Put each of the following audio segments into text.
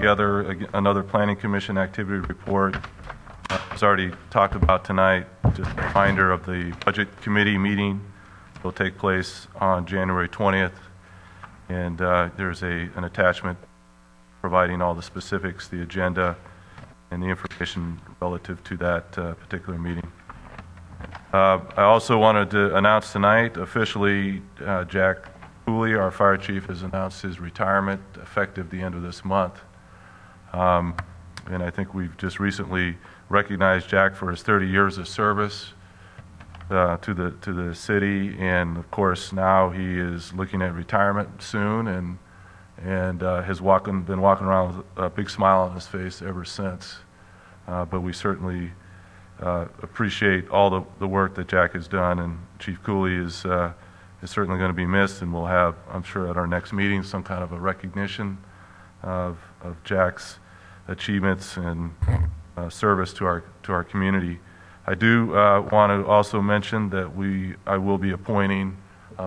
together another Planning Commission activity report. It's already talked about tonight. Just a reminder of the Budget Committee meeting. It will take place on January 20th. And there's an attachment providing all the specifics, the agenda, and the information relative to that particular meeting. I also wanted to announce tonight, officially, Jack Cooley, our fire chief, has announced his retirement effective the end of this month. And I think we've just recently recognized Jack for his 30 years of service to the city, and of course now he is looking at retirement soon, and has been walking around with a big smile on his face ever since. But we certainly appreciate all the work that Jack has done, and Chief Cooley is certainly going to be missed, and we'll have, I'm sure, at our next meeting some kind of a recognition of Jack's achievements and service to our community. I do want to also mention that I will be appointing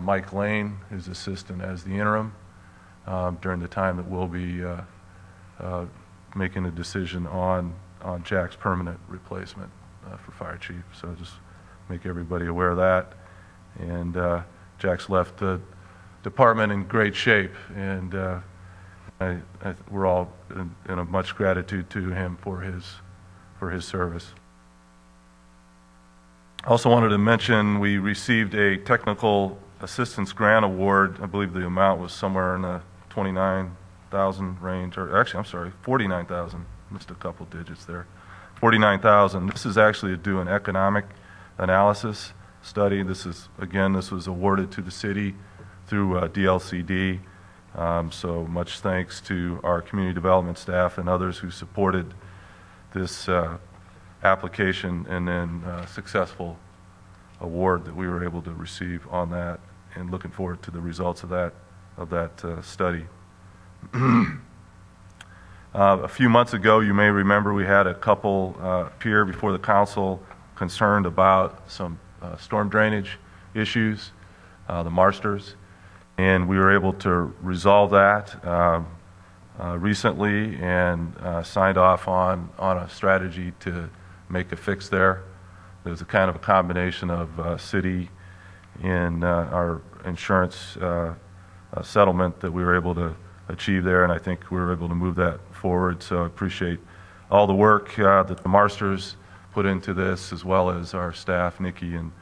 Mike Lane, his assistant, as the interim during the time that we'll be making a decision on Jack's permanent replacement for fire chief. So just make everybody aware of that. And Jack's left the department in great shape, and we're all in a much gratitude to him for his service. I also wanted to mention we received a technical assistance grant award. I believe the amount was somewhere in the $29,000 range, or actually, I'm sorry, $49,000. Missed a couple digits there. $49,000. This is actually to do an economic analysis study. This was awarded to the city through DLCD. So much thanks to our community development staff and others who supported this application, and then successful award that we were able to receive on that, and looking forward to the results of that study. A few months ago, you may remember, we had a couple appear before the council concerned about some storm drainage issues, the Marsters, and we were able to resolve that recently, and signed off on a strategy to make a fix there. There's a kind of a combination of city and our insurance settlement that we were able to achieve there, and I think we were able to move that forward. So I appreciate all the work that the Marsters put into this, as well as our staff, Nikki and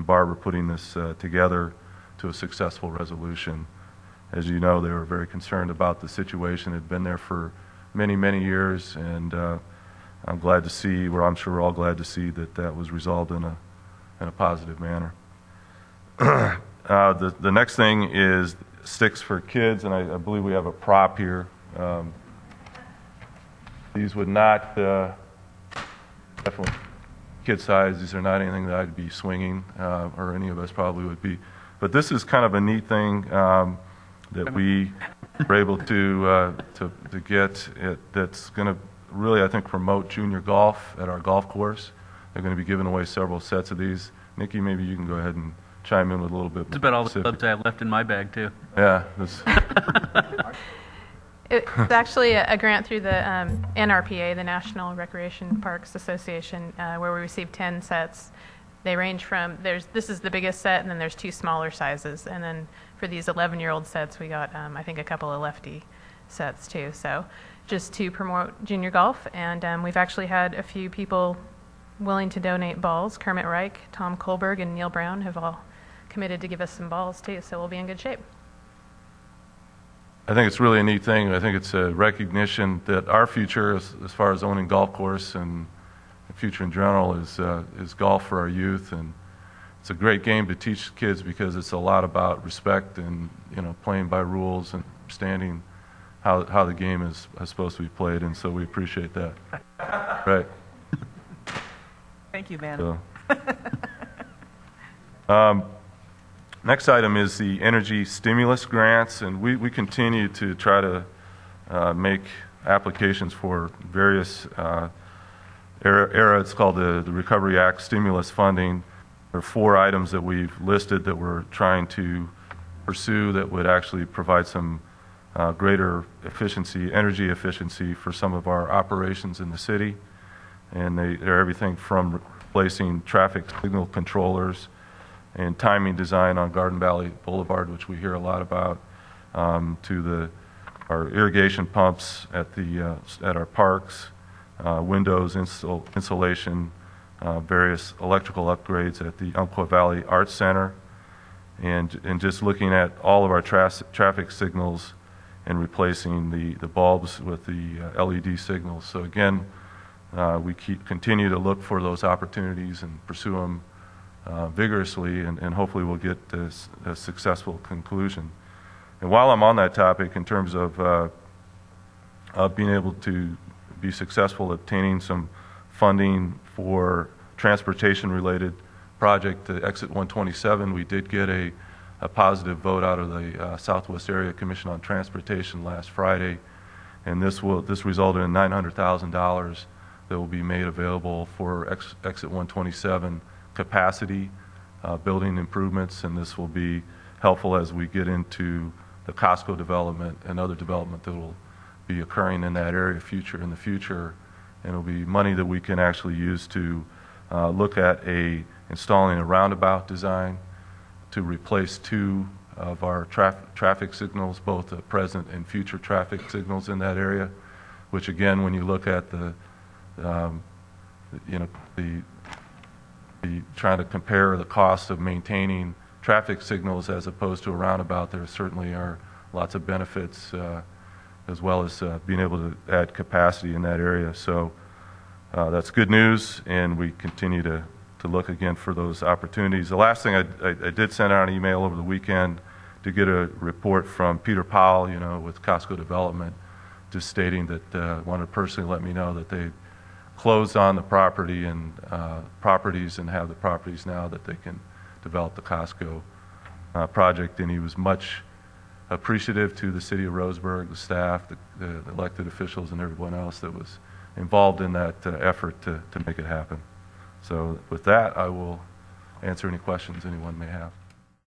Barbara, putting this together to a successful resolution. As you know, they were very concerned about the situation. It had been there for many, many years, and I'm glad to see, I'm sure we're all glad to see that was resolved in a positive manner. The next thing is Sticks for Kids, and I believe we have a prop here. These would not, definitely kid size, these are not anything that I'd be swinging, or any of us probably would be. But this is kind of a neat thing that we were able to get that's going to really, I think, promote junior golf at our golf course. They're going to be giving away several sets of these. Nikki, maybe you can go ahead and chime in with a little bit. It's about all the clubs I have left in my bag, too. Yeah. It's actually a grant through the NRPA, the National Recreation Parks Association, where we received 10 sets. They range from, this is the biggest set, and then there's 2 smaller sizes. And then for these 11-year-old sets, we got, I think, a couple of lefty sets, too. So just to promote junior golf, and we've actually had a few people willing to donate balls. Kermit Reich, Tom Kohlberg, and Neil Brown have all committed to give us some balls too, so we'll be in good shape. I think it's really a neat thing. I think it's a recognition that our future, as far as owning golf course and the future in general, is golf for our youth, and it's a great game to teach kids because it's a lot about respect and playing by rules and understanding how the game is supposed to be played, and so we appreciate that. Right. Thank you, man. So, next item is the energy stimulus grants, and we continue to try to make applications for various it's called the Recovery Act stimulus funding. There are 4 items that we've listed that we're trying to pursue that would actually provide some greater efficiency, energy efficiency for some of our operations in the city. And they're everything from replacing traffic signal controllers and timing design on Garden Valley Boulevard, which we hear a lot about, to our irrigation pumps at our parks, windows insulation, various electrical upgrades at the Umpqua Valley Arts Center, and just looking at all of our traffic signals and replacing the bulbs with the LED signals. So again, we continue to look for those opportunities and pursue them vigorously, and hopefully we'll get a successful conclusion. And while I'm on that topic, in terms of being able to be successful obtaining some funding for transportation-related project to Exit 127, we did get a positive vote out of the Southwest Area Commission on Transportation last Friday, and this resulted in $900,000 that will be made available for Exit 127 capacity building improvements, and this will be helpful as we get into the Costco development and other development that will be occurring in that area in the future, and it will be money that we can actually use to look at installing a roundabout design to replace 2 of our traffic signals, both the present and future traffic signals in that area, which again, when you look at the trying to compare the cost of maintaining traffic signals as opposed to a roundabout, there certainly are lots of benefits, as well as being able to add capacity in that area. So that's good news, and we continue to look again for those opportunities. The last thing, I did send out an email over the weekend to get a report from Peter Powell, with Costco Development, just stating that wanted to personally let me know that they closed on the property and properties and have the properties now that they can develop the Costco project. And he was much appreciative to the city of Roseburg, the staff, the elected officials, and everyone else that was involved in that effort to make it happen. So with that, I will answer any questions anyone may have.